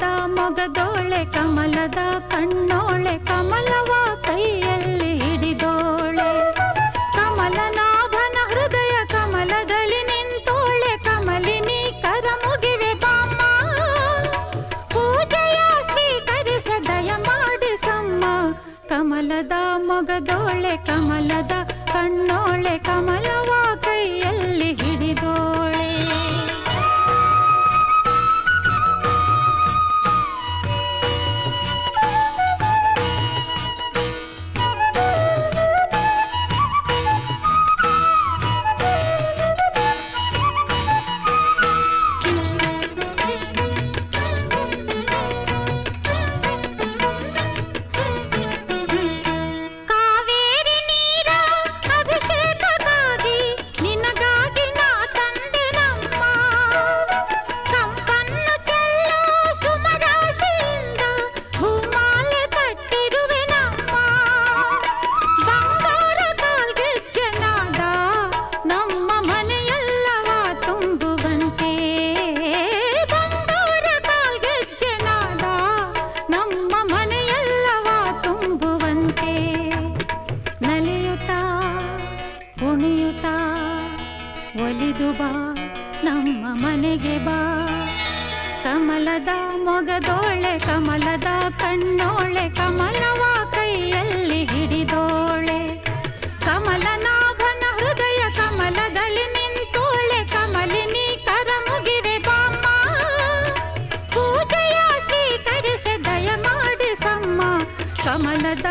ಕಮಲದ ಮೊಗದೋಳೆ ಕಮಲದ ಕಣ್ಣೋಳೆ ಕಮಲವ ಕೈಯಲ್ಲಿ ಹಿಡಿದೋಳೆ ಕಮಲನಾಭನ ಹೃದಯ ಕಮಲದಲ್ಲಿ ನಿಂತೋಳೆ ಕಮಲಿನಿ ಕರ ಮುಗಿವೆ ಬಾಮ್ಮ ಪೂಜೆಯ ಸ್ವೀಕರಿಸ ದಯ ಮಾಡಿಸಮ್ಮ ಕಮಲದ ಮೊಗದೋಳೆ ಕಮಲದ ಕಣ್ಣೋಳೆ ಕಮಲವ ಕೈಯಲ್ಲಿ ಹಿಡಿದೋಳೆ ಒಲಿದು ಬಾ ನಮ್ಮ ಮನೆಗೆ ಬಾ ಕಮಲದ ಮೊಗದೋಳೆ ಕಮಲದ ಕಣ್ಣೋಳೆ ಕಮಲವ ಕೈಯಲ್ಲಿ ಹಿಡಿದೋಳೆ ಕಮಲನಾಭನ ಹೃದಯ ಕಮಲದಲ್ಲಿ ನಿಂತೋಳೆ ಕಮಲಿನಿ ಕರ ಮುಗಿವೆ ಬಾಮ್ಮ ಪೂಜೆಯ ಸ್ವೀಕರಿಸಿ ದಯ ಮಾಡಿಸಮ್ಮ ಕಮಲದ